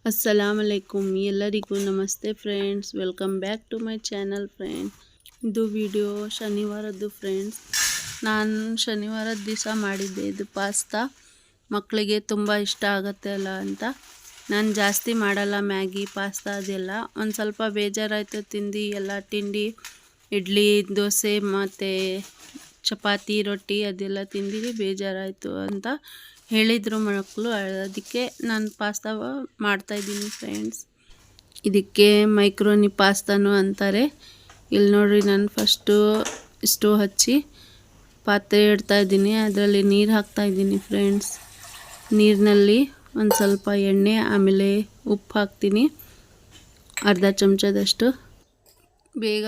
ಅಸ್ಸಲಾಮುಅಲೈಕುಮ್ ಎಲ್ಲರಿಗೂ ನಮಸ್ತೆ friends. Welcome back to my channel friends. ಇದು ವಿಡಿಯೋ ಶನಿವಾರದ್ದು ಫ್ರೆಂಡ್ಸ್. ನಾನು ಶನಿವಾರದ ದಿವಸ ಮಾಡಿದ್ದೆ ಇದು ಪಾಸ್ತಾ. ಮಕ್ಕಳಿಗೆ ತುಂಬ ಇಷ್ಟ ಆಗುತ್ತೆ ಅಲ್ಲ ಅಂತ ನಾನು ಜಾಸ್ತಿ ಮಾಡಲ್ಲ. ಮ್ಯಾಗಿ ಪಾಸ್ತಾ ಅದೆಲ್ಲ ಒಂದು ಸ್ವಲ್ಪ ಬೇಜಾರಾಯಿತು ತಿಂದು ಎಲ್ಲ ತಿಂಡಿ ಇಡ್ಲಿ ದೋಸೆ ಮತ್ತು ಚಪಾತಿ ರೊಟ್ಟಿ ಅದೆಲ್ಲ ತಿಂದು ಬೇಜಾರಾಯಿತು ಅಂತ ಹೇಳಿದರು ಮಕ್ಕಳು. ಅದಕ್ಕೆ ನಾನು ಪಾಸ್ತಾ ಮಾಡ್ತಾಯಿದ್ದೀನಿ ಫ್ರೆಂಡ್ಸ್. ಇದಕ್ಕೆ ಮೈಕ್ರೋನಿ ಪಾಸ್ತಾನು ಅಂತಾರೆ. ಇಲ್ಲಿ ನೋಡ್ರಿ, ನಾನು ಫಸ್ಟು ಸ್ಟವ್ ಹಚ್ಚಿ ಪಾತ್ರೆ ಇಡ್ತಾಯಿದ್ದೀನಿ. ಅದರಲ್ಲಿ ನೀರು ಹಾಕ್ತಾಯಿದ್ದೀನಿ ಫ್ರೆಂಡ್ಸ್. ನೀರಿನಲ್ಲಿ ಒಂದು ಸ್ವಲ್ಪ ಎಣ್ಣೆ ಆಮೇಲೆ ಉಪ್ಪು ಹಾಕ್ತೀನಿ, ಅರ್ಧ ಚಮಚದಷ್ಟು. ಬೇಗ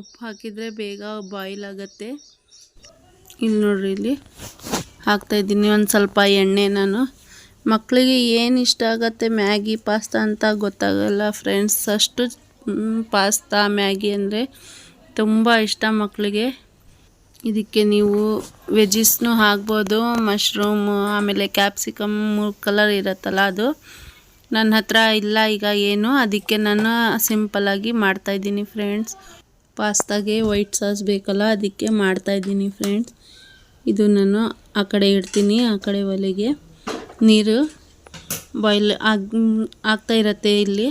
ಉಪ್ಪು ಹಾಕಿದರೆ ಬೇಗ ಬಾಯ್ಲ್ ಆಗುತ್ತೆ. ಇಲ್ಲಿ ನೋಡ್ರಿ, ಇಲ್ಲಿ ಹಾಕ್ತಾಯಿದ್ದೀನಿ ಒಂದು ಸ್ವಲ್ಪ ಎಣ್ಣೆ. ನಾನು ಮಕ್ಕಳಿಗೆ ಏನು ಇಷ್ಟ ಆಗುತ್ತೆ ಮ್ಯಾಗಿ ಪಾಸ್ತಾ ಅಂತ ಗೊತ್ತಾಗಲ್ಲ ಫ್ರೆಂಡ್ಸ್. ಅಷ್ಟು ಪಾಸ್ತಾ ಮ್ಯಾಗಿ ಅಂದರೆ ತುಂಬ ಇಷ್ಟ ಮಕ್ಕಳಿಗೆ. ಇದಕ್ಕೆ ನೀವು ವೆಜಿಸ್ನೂ ಹಾಕ್ಬೋದು, ಮಶ್ರೂಮ್ ಆಮೇಲೆ ಕ್ಯಾಪ್ಸಿಕಮ್ ಕಲರ್ ಇರುತ್ತಲ್ಲ ಅದು ನನ್ನ ಹತ್ರ ಇಲ್ಲ ಈಗ ಏನು, ಅದಕ್ಕೆ ನಾನು ಸಿಂಪಲ್ಲಾಗಿ ಮಾಡ್ತಾಯಿದ್ದೀನಿ ಫ್ರೆಂಡ್ಸ್. ಪಾಸ್ತಾಗೆ ವೈಟ್ ಸಾಸ್ ಬೇಕಲ್ಲ, ಅದಕ್ಕೆ ಮಾಡ್ತಾಯಿದ್ದೀನಿ ಫ್ರೆಂಡ್ಸ್. ಇದು ನಾನು ಆ ಕಡೆ ಇಡ್ತೀನಿ, ಆ ಕಡೆ ಒಲೆಗೆ ನೀರು ಬಾಯ್ಲ್ ಆಗ್ತಾ ಇರುತ್ತೆ. ಇಲ್ಲಿ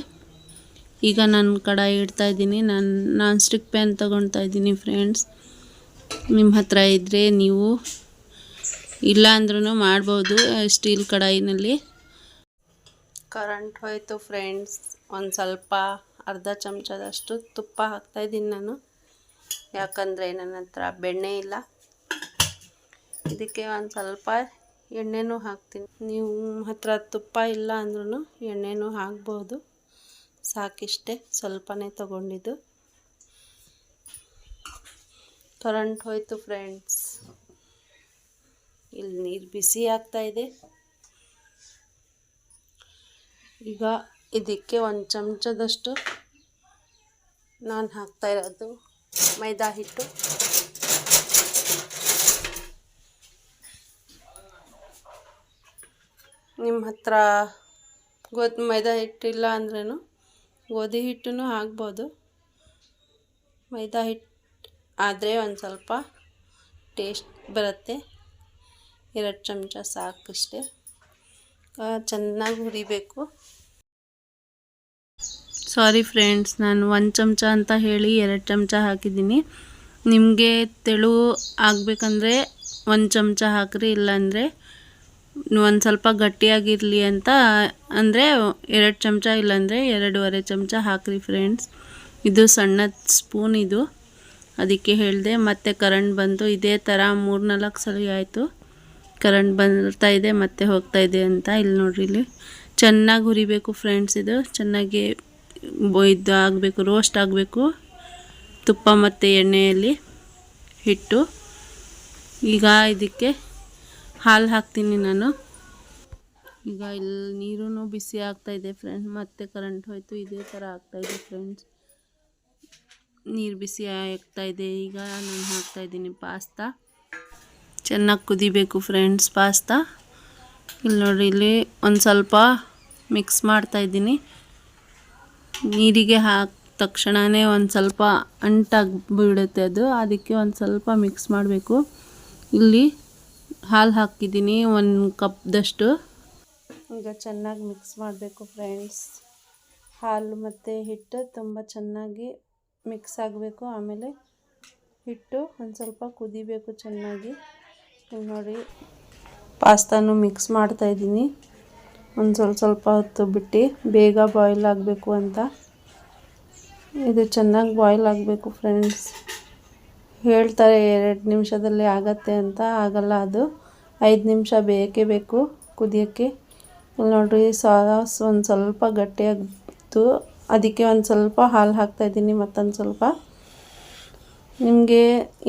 ಈಗ ನಾನು ಕಡಾಯಿ ಇಡ್ತಾಯಿದ್ದೀನಿ. ನಾನು ನಾನ್ ಸ್ಟಿಕ್ ಪ್ಯಾನ್ ತೊಗೊಳ್ತಾ ಇದ್ದೀನಿ ಫ್ರೆಂಡ್ಸ್. ನಿಮ್ಮ ಹತ್ರ ಇದ್ದರೆ ನೀವು ಇಲ್ಲ ಅಂದ್ರೂ ಮಾಡ್ಬೋದು ಸ್ಟೀಲ್ ಕಡಾಯಿನಲ್ಲಿ. ಕರೆಂಟ್ ಹೋಯಿತು ಫ್ರೆಂಡ್ಸ್. ಒಂದು ಸ್ವಲ್ಪ ಅರ್ಧ ಚಮಚದಷ್ಟು ತುಪ್ಪ ಹಾಕ್ತಾಯಿದ್ದೀನಿ ನಾನು, ಯಾಕಂದರೆ ನನ್ನ ಹತ್ರ ಬೆಣ್ಣೆ ಇಲ್ಲ. ಇದಕ್ಕೆ ಒಂದು ಸ್ವಲ್ಪ ಎಣ್ಣೆನೂ ಹಾಕ್ತೀನಿ. ನೀವು ಹತ್ರ ತುಪ್ಪ ಇಲ್ಲ ಅಂದ್ರೂ ಎಣ್ಣೆನೂ ಹಾಕ್ಬೋದು. ಸಾಕಿಷ್ಟೇ, ಸ್ವಲ್ಪನೇ ತೊಗೊಂಡಿದ್ದು. ಕರೆಂಟ್ ಹೋಯಿತು ಫ್ರೆಂಡ್ಸ್. ಇಲ್ಲಿ ನೀರು ಬಿಸಿ ಆಗ್ತಾಯಿದೆ. ಈಗ ಇದಕ್ಕೆ ಒಂದು ಚಮಚದಷ್ಟು ನಾನು ಹಾಕ್ತಾಯಿರೋದು ಮೈದಾ ಹಿಟ್ಟು. ನಿಮ್ಮ ಹತ್ರ ಮೈದಾ ಹಿಟ್ಟಿಲ್ಲ ಅಂದ್ರೂ ಗೋಧಿ ಹಿಟ್ಟನ್ನು ಹಾಕ್ಬೋದು. ಮೈದಾ ಹಿಟ್ಟು ಆದರೆ ಒಂದು ಸ್ವಲ್ಪ ಟೇಸ್ಟ್ ಬರುತ್ತೆ. 2 ಚಮಚ ಸಾಕಷ್ಟೇ. ಚೆನ್ನಾಗಿ ಹುರಿಬೇಕು. ಸಾರಿ ಫ್ರೆಂಡ್ಸ್, ನಾನು 1 ಚಮಚ ಅಂತ ಹೇಳಿ 2 ಚಮಚ ಹಾಕಿದ್ದೀನಿ. ನಿಮಗೆ ತೆಳು ಆಗಬೇಕಂದ್ರೆ 1 ಚಮಚ ಹಾಕ್ರಿ, ಇಲ್ಲಾಂದರೆ ಒಂದು ಸ್ವಲ್ಪ ಗಟ್ಟಿಯಾಗಿರಲಿ ಅಂತ ಅಂದರೆ 2 ಚಮಚ, ಇಲ್ಲಾಂದರೆ 2.5 ಚಮಚ ಹಾಕ್ರಿ ಫ್ರೆಂಡ್ಸ್. ಇದು ಸಣ್ಣ ಸ್ಪೂನ್ ಇದು, ಅದಕ್ಕೆ ಹೇಳಿದೆ. ಮತ್ತು ಕರೆಂಟ್ ಬಂತು. ಇದೇ ಥರ 3-4 ಸಲ ಆಯಿತು. ಕರೆಂಟ್ ಬರ್ತಾಯಿದೆ ಮತ್ತೆ ಹೋಗ್ತಾಯಿದೆ ಅಂತ. ಇಲ್ಲಿ ನೋಡ್ರಿ, ಇಲ್ಲಿ ಚೆನ್ನಾಗಿ ಹುರಿಬೇಕು ಫ್ರೆಂಡ್ಸ್. ಇದು ಚೆನ್ನಾಗಿ ಇದು ಆಗಬೇಕು, ರೋಸ್ಟ್ ಆಗಬೇಕು ತುಪ್ಪ ಮತ್ತು ಎಣ್ಣೆಯಲ್ಲಿ ಹಿಟ್ಟು. ಈಗ ಇದಕ್ಕೆ ಹಾಲು ಹಾಕ್ತೀನಿ ನಾನು. ಈಗ ಇಲ್ಲಿ ನೀರೂ ಬಿಸಿ ಆಗ್ತಾಯಿದೆ ಫ್ರೆಂಡ್ಸ್. ಮತ್ತೆ ಕರೆಂಟ್ ಹೋಯಿತು. ಇದೇ ಥರ ಆಗ್ತಾಯಿದೆ ಫ್ರೆಂಡ್ಸ್. ನೀರು ಬಿಸಿ ಆಗ್ತಾಯಿದೆ. ಈಗ ನಾನು ಹಾಕ್ತಾಯಿದ್ದೀನಿ ಪಾಸ್ತಾ. ಚೆನ್ನಾಗಿ ಕುದಿಬೇಕು ಫ್ರೆಂಡ್ಸ್ ಪಾಸ್ತಾ. ಇಲ್ಲಿ ನೋಡಿರಿ, ಇಲ್ಲಿ ಒಂದು ಸ್ವಲ್ಪ ಮಿಕ್ಸ್ ಮಾಡ್ತಾಯಿದ್ದೀನಿ. ನೀರಿಗೆ ಹಾಕಿ ತಕ್ಷಣವೇ ಒಂದು ಸ್ವಲ್ಪ ಅಂಟಾಗಿ ಬಿಡುತ್ತೆ ಅದು, ಅದಕ್ಕೆ ಒಂದು ಸ್ವಲ್ಪ ಮಿಕ್ಸ್ ಮಾಡಬೇಕು. ಇಲ್ಲಿ ಹಾಲು ಹಾಕಿದ್ದೀನಿ 1 ಕಪ್ದಷ್ಟು. ಈಗ ಚೆನ್ನಾಗಿ ಮಿಕ್ಸ್ ಮಾಡಬೇಕು ಫ್ರೆಂಡ್ಸ್. ಹಾಲು ಮತ್ತು ಹಿಟ್ಟು ತುಂಬ ಚೆನ್ನಾಗಿ ಮಿಕ್ಸ್ ಆಗಬೇಕು. ಆಮೇಲೆ ಹಿಟ್ಟು ಒಂದು ಸ್ವಲ್ಪ ಕುದಿಬೇಕು ಚೆನ್ನಾಗಿ. ನೋಡಿ, ಪಾಸ್ತಾನು ಮಿಕ್ಸ್ ಮಾಡ್ತಾಯಿದ್ದೀನಿ ಒಂದು ಸ್ವಲ್ಪ ಹೊತ್ತು ಬಿಟ್ಟು, ಬೇಗ ಬಾಯ್ಲ್ ಆಗಬೇಕು ಅಂತ. ಇದು ಚೆನ್ನಾಗಿ ಬಾಯ್ಲ್ ಆಗಬೇಕು ಫ್ರೆಂಡ್ಸ್. ಹೇಳ್ತಾರೆ 2 ನಿಮಿಷದಲ್ಲಿ ಆಗತ್ತೆ ಅಂತ, ಆಗಲ್ಲ ಅದು. 5 ನಿಮಿಷ ಬೇಕೇ ಬೇಕು ಕುದಿಯೋಕ್ಕೆ. ಇಲ್ಲಿ ನೋಡಿರಿ, ಸಾಸ್ ಒಂದು ಸ್ವಲ್ಪ ಗಟ್ಟಿಯಾಗಿತ್ತು, ಅದಕ್ಕೆ ಒಂದು ಸ್ವಲ್ಪ ಹಾಲು ಹಾಕ್ತಾಯಿದ್ದೀನಿ. ಮತ್ತೊಂದು ಸ್ವಲ್ಪ ನಿಮಗೆ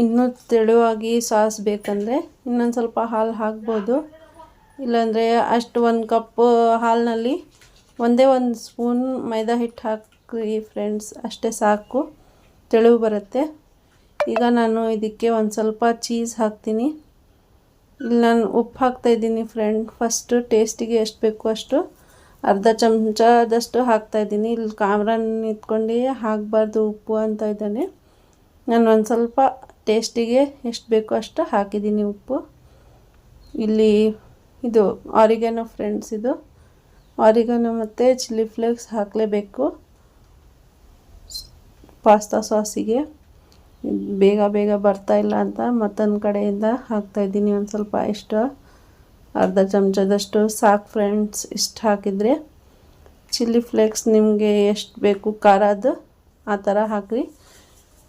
ಇನ್ನೂ ತೆಳುವಾಗಿ ಸಾಸ್ ಬೇಕಂದರೆ ಇನ್ನೊಂದು ಸ್ವಲ್ಪ ಹಾಲು ಹಾಕ್ಬೋದು. ಇಲ್ಲಾಂದರೆ ಅಷ್ಟು 1 ಕಪ್ ಹಾಲಿನಲ್ಲಿ ಒಂದೇ 1 ಸ್ಪೂನ್ ಮೈದಾ ಹಿಟ್ಟು ಹಾಕ್ರಿ ಫ್ರೆಂಡ್ಸ್, ಅಷ್ಟೇ ಸಾಕು, ತೆಳು ಬರುತ್ತೆ. ಈಗ ನಾನು ಇದಕ್ಕೆ ಒಂದು ಸ್ವಲ್ಪ ಚೀಸ್ ಹಾಕ್ತೀನಿ. ಇಲ್ಲಿ ನಾನು ಉಪ್ಪು ಹಾಕ್ತಾಯಿದ್ದೀನಿ ಫ್ರೆಂಡ್. ಫಸ್ಟು ಟೇಸ್ಟಿಗೆ ಎಷ್ಟು ಬೇಕು ಅಷ್ಟು ಅರ್ಧ ಚಮಚದಷ್ಟು ಹಾಕ್ತಾಯಿದ್ದೀನಿ. ಇಲ್ಲಿ ಕ್ಯಾಮ್ರಾ ನಿಂತ್ಕೊಂಡು ಹಾಕಬಾರ್ದು ಉಪ್ಪು ಅಂತ ಇದ್ದಾನೆ. ನಾನು ಒಂದು ಸ್ವಲ್ಪ ಟೇಸ್ಟಿಗೆ ಎಷ್ಟು ಬೇಕೋ ಅಷ್ಟು ಹಾಕಿದ್ದೀನಿ ಉಪ್ಪು. ಇಲ್ಲಿ ಇದು ಆರಿಗಾನೋ ಫ್ರೆಂಡ್ಸ್, ಇದು ಆರಿಗಾನೋ ಮತ್ತು ಚಿಲ್ಲಿ ಫ್ಲೇಕ್ಸ್ ಹಾಕಲೇಬೇಕು ಪಾಸ್ತಾ ಸಾಸಿಗೆ. ಬೇಗ ಬೇಗ ಬರ್ತಾಯಿಲ್ಲ ಅಂತ ಮತ್ತೊಂದು ಕಡೆಯಿಂದ ಹಾಕ್ತಾಯಿದ್ದೀನಿ ಒಂದು ಸ್ವಲ್ಪ, ಎಷ್ಟು ಅರ್ಧ ಚಮಚದಷ್ಟು ಸಾಕು ಫ್ರೆಂಡ್ಸ್. ಇಷ್ಟು ಹಾಕಿದರೆ ಚಿಲ್ಲಿ ಫ್ಲೇಕ್ಸ್ ನಿಮಗೆ ಎಷ್ಟು ಬೇಕು ಖಾರದ್ದು ಆ ಥರ ಹಾಕಿರಿ.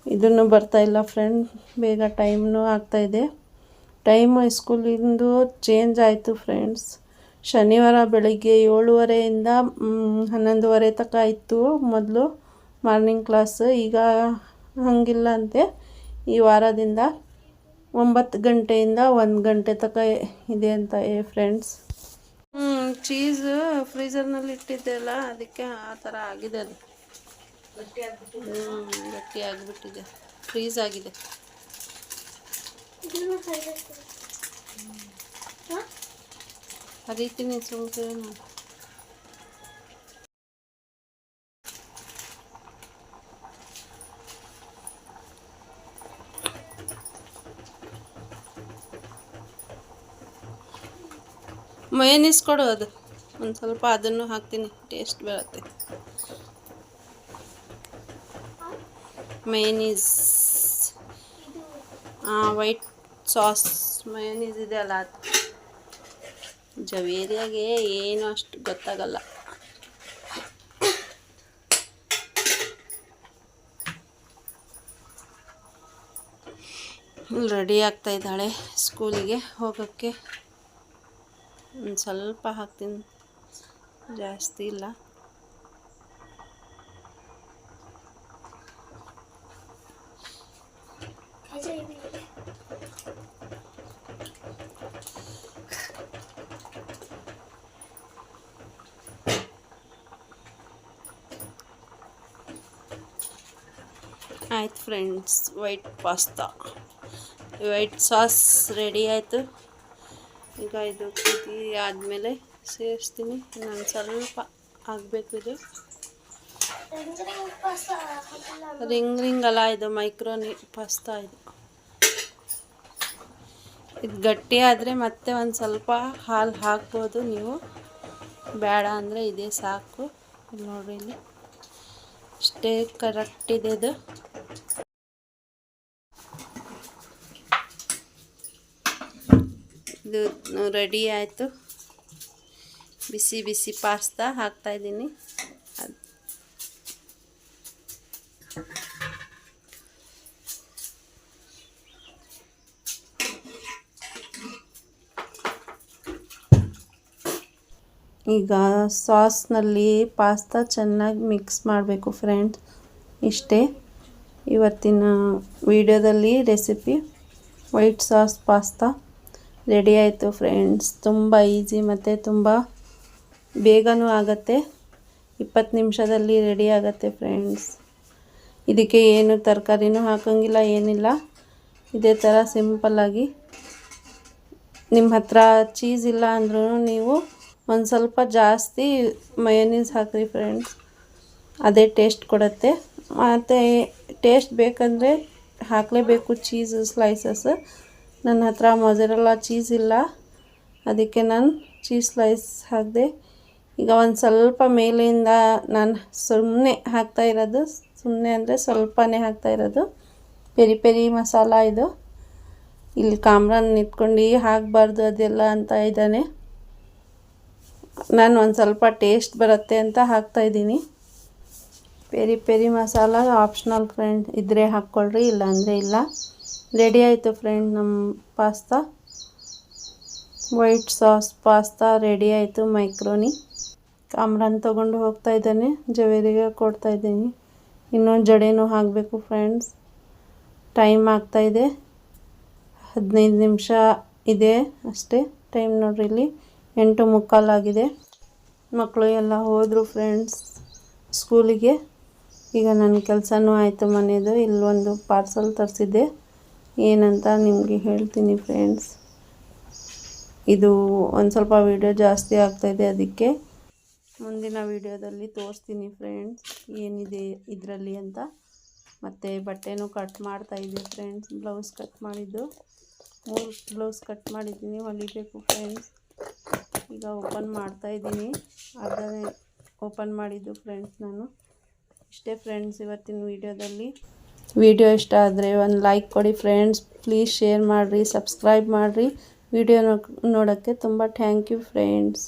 ಇದನ್ನು ಬರ್ತಾಯಿಲ್ಲ ಫ್ರೆಂಡ್, ಬೇಗ ಟೈಮ್ನೂ ಆಗ್ತಾಯಿದೆ. ಟೈಮು ಸ್ಕೂಲಿಂದು ಚೇಂಜ್ ಆಯಿತು ಫ್ರೆಂಡ್ಸ್. ಶನಿವಾರ ಬೆಳಿಗ್ಗೆ 7:30ಇಂದ 11:30 ತನಕ ಇತ್ತು ಮೊದಲು ಮಾರ್ನಿಂಗ್ ಕ್ಲಾಸ್. ಈಗ ಹಂಗಿಲ್ಲ ಅಂತೆ, ಈ ವಾರದಿಂದ 9 ಗಂಟೆಯಿಂದ 1 ಗಂಟೆ ತನಕ ಇದೆ ಅಂತ ಫ್ರೆಂಡ್ಸ್. ಚೀಸ್ ಫ್ರೀಝರ್ನಲ್ಲಿ ಇಟ್ಟಿದ್ದೆಲ್ಲ, ಅದಕ್ಕೆ ಆ ಥರ ಆಗಿದೆ. ಅದು ಗಟ್ಟಿ ಆಗಿಬಿಟ್ಟಿದೆ, ಫ್ರೀಸ್ ಆಗಿದೆ. ಹರಿತೀನಿ ಸುಮ್ಮನೆ. ಮಯೋನೀಸ್ ಕೊಡು, ಅದು ಒಂದು ಸ್ವಲ್ಪ ಅದನ್ನು ಹಾಕ್ತೀನಿ, ಟೇಸ್ಟ್ ಬರುತ್ತೆ. ಮಯೋನೀಸ್, ವೈಟ್ ಸಾಸ್ ಮಯೋನೀಸ್ ಇದೆ ಅಲ್ಲ, ಅದು ಜವೇರಿಯಾಗೆ ಏನು ಅಷ್ಟು ಗೊತ್ತಾಗಲ್ಲ. ರೆಡಿ ಆಗ್ತಾ ಇದ್ದಾಳೆ ಸ್ಕೂಲಿಗೆ ಹೋಗೋಕ್ಕೆ. ಒಂದು ಸ್ವಲ್ಪ ಹಾಕ್ತೀನಿ, ಜಾಸ್ತಿ ಇಲ್ಲ. ಆಯ್ತು friends, white pasta, white sauce ready ಆಯಿತು. ಈಗ ಇದು ಕುದಿ ಆದಮೇಲೆ ಸೇರಿಸ್ತೀನಿ. ನಾನು ಸ್ವಲ್ಪ ಆಗಬೇಕು. ಇದು ರಿಂಗ್ ಅಲ್ಲ, ಇದು ಮೈಕ್ರೋನಿ ಪಾಸ್ತಾ. ಇದು ಗಟ್ಟಿ ಆದರೆ ಮತ್ತೆ ಒಂದು ಸ್ವಲ್ಪ ಹಾಲು ಹಾಕ್ಬೋದು ನೀವು, ಬೇಡ ಅಂದರೆ ಇದೇ ಸಾಕು. ನೋಡಿರಿ, ಇಲ್ಲಿ ಅಷ್ಟೇ ಕರೆಕ್ಟ್ ಇದೆ. ಇದು ರೆಡಿ ಆಯಿತು. ಬಿಸಿ ಬಿಸಿ ಪಾಸ್ತಾ ಹಾಕ್ತಾಯಿದ್ದೀನಿ. ಈಗ ಸಾಸ್ನಲ್ಲಿ ಪಾಸ್ತಾ ಚೆನ್ನಾಗಿ ಮಿಕ್ಸ್ ಮಾಡಬೇಕು ಫ್ರೆಂಡ್ಸ್. ಇಷ್ಟೇ ಇವತ್ತಿನ ವಿಡಿಯೋದಲ್ಲಿ recipe. White sauce pasta ready ಆಯಿತು ಫ್ರೆಂಡ್ಸ್. ತುಂಬ ಈಸಿ ಮತ್ತು ತುಂಬ ಬೇಗನೂ ಆಗುತ್ತೆ. 20 ನಿಮಿಷದಲ್ಲಿ ರೆಡಿ ಆಗುತ್ತೆ ಫ್ರೆಂಡ್ಸ್. ಇದಕ್ಕೆ ಏನು ತರಕಾರಿನೂ ಹಾಕೋಂಗಿಲ್ಲ, ಏನಿಲ್ಲ. ಇದೇ ಥರ ಸಿಂಪಲ್ಲಾಗಿ. ನಿಮ್ಮ ಹತ್ರ ಚೀಸ್ ಇಲ್ಲ ಅಂದ್ರೂ ನೀವು ಒಂದು ಸ್ವಲ್ಪ ಜಾಸ್ತಿ ಮಯೋನೀಸ್ ಹಾಕಿರಿ ಫ್ರೆಂಡ್ಸ್, ಅದೇ ಟೇಸ್ಟ್ ಕೊಡುತ್ತೆ. ಮತ್ತು ಟೇಸ್ಟ್ ಬೇಕಂದರೆ ಹಾಕಲೇಬೇಕು ಚೀಸ್ ಸ್ಲೈಸಸ್. ನನ್ನ ಹತ್ರ ಮೊಜರೆಲ್ಲಾ ಚೀಸ್ ಇಲ್ಲ, ಅದಕ್ಕೆ ನಾನು ಚೀಸ್ ಸ್ಲೈಸ್ ಹಾಕಿದೆ. ಈಗ ಒಂದು ಸ್ವಲ್ಪ ಮೇಲಿಂದ ನಾನು ಸುಮ್ಮನೆ ಹಾಕ್ತಾಯಿರೋದು, ಸುಮ್ಮನೆ ಅಂದರೆ ಸ್ವಲ್ಪನೇ ಹಾಕ್ತಾಯಿರೋದು, ಪೆರಿ ಪೆರಿ ಮಸಾಲ. ಇದು ಇಲ್ಲಿ ಕಾಮ್ರಾನ್ ನಿಂತ್ಕೊಂಡು ಹಾಕಬಾರ್ದು ಅದೆಲ್ಲ ಅಂತ ಇದ್ದಾನೆ. ನಾನು ಒಂದು ಸ್ವಲ್ಪ ಟೇಸ್ಟ್ ಬರುತ್ತೆ ಅಂತ ಹಾಕ್ತಾಯಿದ್ದೀನಿ. Peri peri masala optional friend, ಇದ್ದರೆ ಹಾಕ್ಕೊಳ್ರಿ, ಇಲ್ಲ ಅಂದರೆ ಇಲ್ಲ. ರೆಡಿ ಆಯಿತು ಫ್ರೆಂಡ್ ನಮ್ಮ pasta. White sauce pasta ready ಆಯಿತು. ಮೈಕ್ರೋನಿ ಕಾಮ್ರಾನ್ ತೊಗೊಂಡು ಹೋಗ್ತಾ ಇದ್ದಾನೆ, ಜವೇರಿಗೆ ಕೊಡ್ತಾಯಿದ್ದೀನಿ. ಇನ್ನೊಂದು ಜಡೆನೂ ಹಾಕಬೇಕು ಫ್ರೆಂಡ್ಸ್. ಟೈಮ್ ಆಗ್ತಾಯಿದೆ, 15 ನಿಮಿಷ ಇದೆ ಅಷ್ಟೇ ಟೈಮ್. ನೋಡ್ರಿ, ಇಲ್ಲಿ 8:45 ಆಗಿದೆ. ಮಕ್ಕಳು ಎಲ್ಲ ಹೋದರು ಫ್ರೆಂಡ್ಸ್ ಸ್ಕೂಲಿಗೆ. ಈಗ ನನ್ನ ಕೆಲಸನೂ ಆಯಿತು ಮನೆಯದು. ಇಲ್ಲೊಂದು ಪಾರ್ಸಲ್ ತರಿಸಿದ್ದೆ, ಏನಂತ ನಿಮಗೆ ಹೇಳ್ತೀನಿ ಫ್ರೆಂಡ್ಸ್. ಇದು ಒಂದು ಸ್ವಲ್ಪ ವಿಡಿಯೋ ಜಾಸ್ತಿ ಆಗ್ತಾಯಿದೆ, ಅದಕ್ಕೆ ಮುಂದಿನ ವಿಡಿಯೋದಲ್ಲಿ ತೋರಿಸ್ತೀನಿ ಫ್ರೆಂಡ್ಸ್ ಏನಿದೆ ಇದರಲ್ಲಿ ಅಂತ. ಮತ್ತು ಬಟ್ಟೆನೂ ಕಟ್ ಮಾಡ್ತಾಯಿದ್ದೆ ಫ್ರೆಂಡ್ಸ್. ಬ್ಲೌಸ್ ಕಟ್ ಮಾಡಿದ್ದು 3 ಬ್ಲೌಸ್ ಕಟ್ ಮಾಡಿದ್ದೀನಿ, ಹೊಲಿಬೇಕು ಫ್ರೆಂಡ್ಸ್. ಈಗ ಓಪನ್ ಮಾಡ್ತಾಯಿದ್ದೀನಿ, ಅರ್ಧನೇ ಓಪನ್ ಮಾಡಿದ್ದು ಫ್ರೆಂಡ್ಸ್ ನಾನು. ಇಷ್ಟೇ ಫ್ರೆಂಡ್ಸ್ ಇವತ್ತಿನ ವಿಡಿಯೋದಲ್ಲಿ. ವಿಡಿಯೋ ಇಷ್ಟ ಆದರೆ ಒಂದು ಲೈಕ್ ಕೊಡಿ ಫ್ರೆಂಡ್ಸ್. ಪ್ಲೀಸ್ ಶೇರ್ ಮಾಡಿರಿ, ಸಬ್ಸ್ಕ್ರೈಬ್ ಮಾಡಿರಿ. ವಿಡಿಯೋ ನೋಡೋಕ್ಕೆ ತುಂಬ ಥ್ಯಾಂಕ್ ಯು ಫ್ರೆಂಡ್ಸ್.